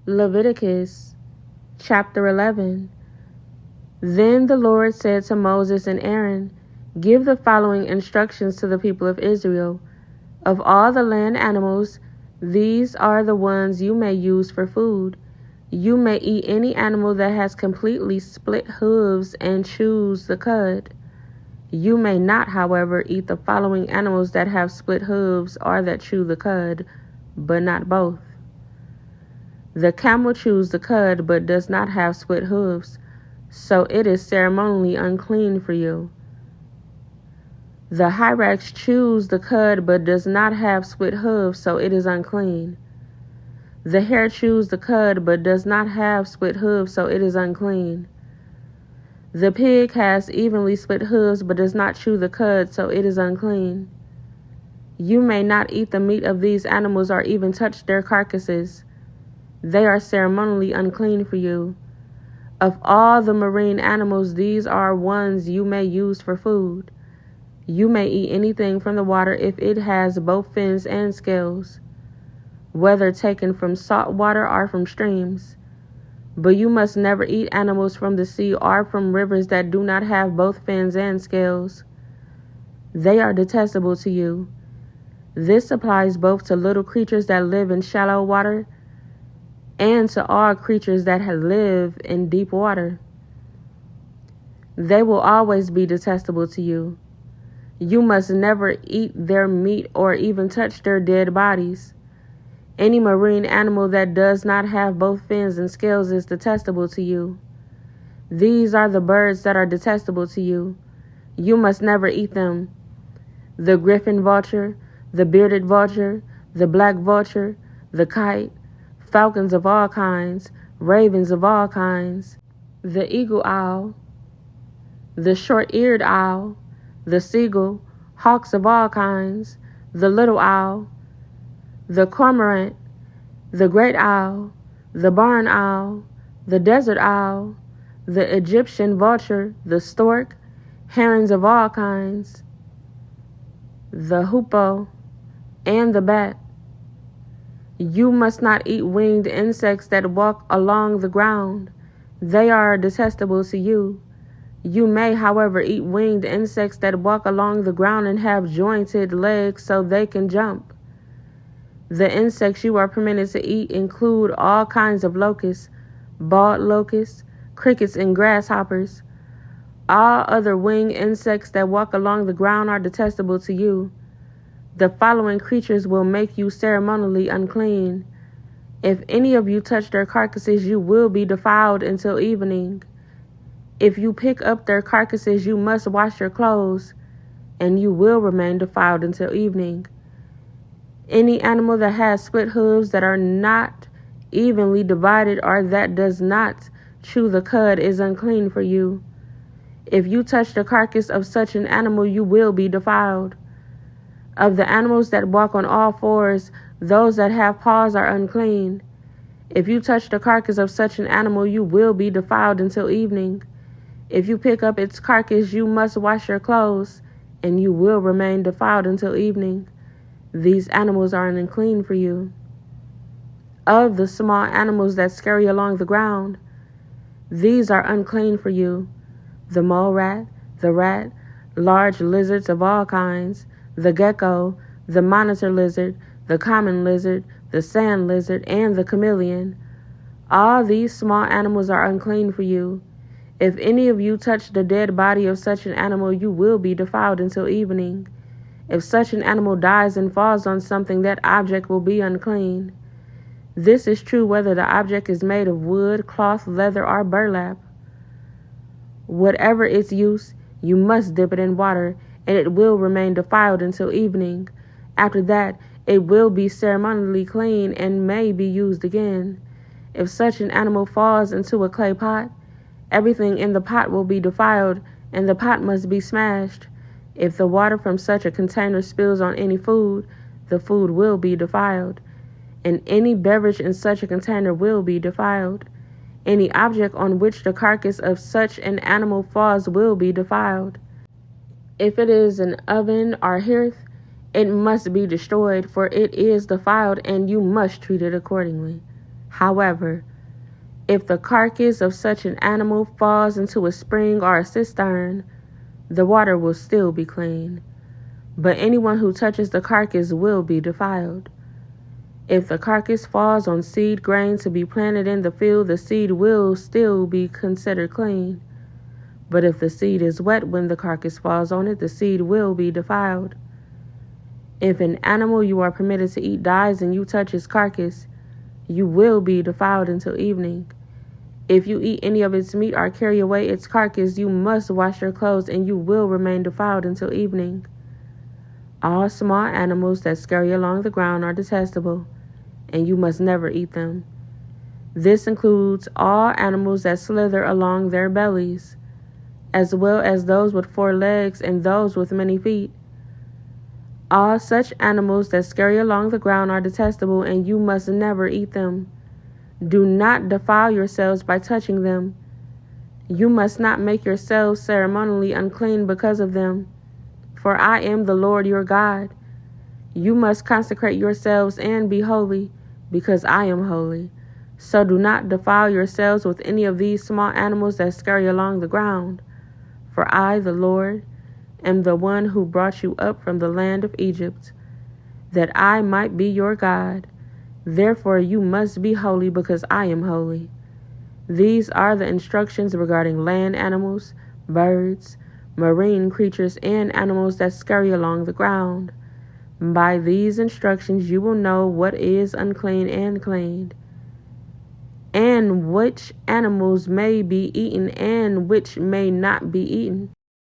Leviticus chapter 11. Then the Lord said to Moses and Aaron, "Give the following instructions to the people of Israel. Of all the land animals, these are the ones you may use for food. You may eat any animal that has completely split hooves and chews the cud. You may not, however, eat the following animals that have split hooves or that chew the cud, but not both. The camel chews the cud but does not have split hooves, so it is ceremonially unclean for you. The hyrax chews the cud but does not have split hooves, so it is unclean. The hare chews the cud but does not have split hooves, so it is unclean. The pig has evenly split hooves but does not chew the cud, so it is unclean. You may not eat the meat of these animals or even touch their carcasses. They are ceremonially unclean for you. Of all the marine animals, these are ones you may use for food. You may eat anything from the water if it has both fins and scales, whether taken from salt water or from streams. But you must never eat animals from the sea or from rivers that do not have both fins and scales. They are detestable to you. This applies both to little creatures that live in shallow water and to all creatures that live in deep water. They will always be detestable to you. You must never eat their meat or even touch their dead bodies. Any marine animal that does not have both fins and scales is detestable to you. These are the birds that are detestable to you. You must never eat them: the griffin vulture, the bearded vulture, the black vulture, the kite, falcons of all kinds, ravens of all kinds, the eagle owl, the short-eared owl, the seagull, hawks of all kinds, the little owl, the cormorant, the great owl, the barn owl, the desert owl, the Egyptian vulture, the stork, herons of all kinds, the hoopoe, and the bat. You must not eat winged insects that walk along the ground. They are detestable to you. You may, however, eat winged insects that walk along the ground and have jointed legs so they can jump. The insects you are permitted to eat include all kinds of locusts, bald locusts, crickets, and grasshoppers. All other winged insects that walk along the ground are detestable to you. The following creatures will make you ceremonially unclean. If any of you touch their carcasses, you will be defiled until evening. If you pick up their carcasses, you must wash your clothes, and you will remain defiled until evening. Any animal that has split hooves that are not evenly divided or that does not chew the cud is unclean for you. If you touch the carcass of such an animal, you will be defiled. Of the animals that walk on all fours, those that have paws are unclean. If you touch the carcass of such an animal, you will be defiled until evening. If you pick up its carcass, you must wash your clothes, and you will remain defiled until evening. These animals are unclean for you. Of the small animals that scurry along the ground, these are unclean for you: the mole rat, the rat, large lizards of all kinds, the gecko, the monitor lizard, the common lizard, the sand lizard, and the chameleon. All these small animals are unclean for you. If any of you touch the dead body of such an animal, you will be defiled until evening. If such an animal dies and falls on something, that object will be unclean. This is true whether the object is made of wood, cloth, leather, or burlap. Whatever its use, you must dip it in water, and it will remain defiled until evening. After that, it will be ceremonially clean and may be used again. If such an animal falls into a clay pot, everything in the pot will be defiled, and the pot must be smashed. If the water from such a container spills on any food, the food will be defiled, and any beverage in such a container will be defiled. Any object on which the carcass of such an animal falls will be defiled. If it is an oven or hearth, it must be destroyed, for it is defiled, and you must treat it accordingly. However, if the carcass of such an animal falls into a spring or a cistern, the water will still be clean, but anyone who touches the carcass will be defiled. If the carcass falls on seed grain to be planted in the field, the seed will still be considered clean. But if the seed is wet when the carcass falls on it, the seed will be defiled. If an animal you are permitted to eat dies and you touch its carcass, you will be defiled until evening. If you eat any of its meat or carry away its carcass, you must wash your clothes and you will remain defiled until evening. All small animals that scurry along the ground are detestable, and you must never eat them. This includes all animals that slither along their bellies, as well as those with 4 legs and those with many feet. All such animals that scurry along the ground are detestable, and you must never eat them. Do not defile yourselves by touching them. You must not make yourselves ceremonially unclean because of them, for I am the Lord your God. You must consecrate yourselves and be holy, because I am holy. So do not defile yourselves with any of these small animals that scurry along the ground. For I, the Lord, am the one who brought you up from the land of Egypt, that I might be your God. Therefore you must be holy, because I am holy. These are the instructions regarding land animals, birds, marine creatures, and animals that scurry along the ground. By these instructions you will know what is unclean and clean, and which animals may be eaten and which may not be eaten.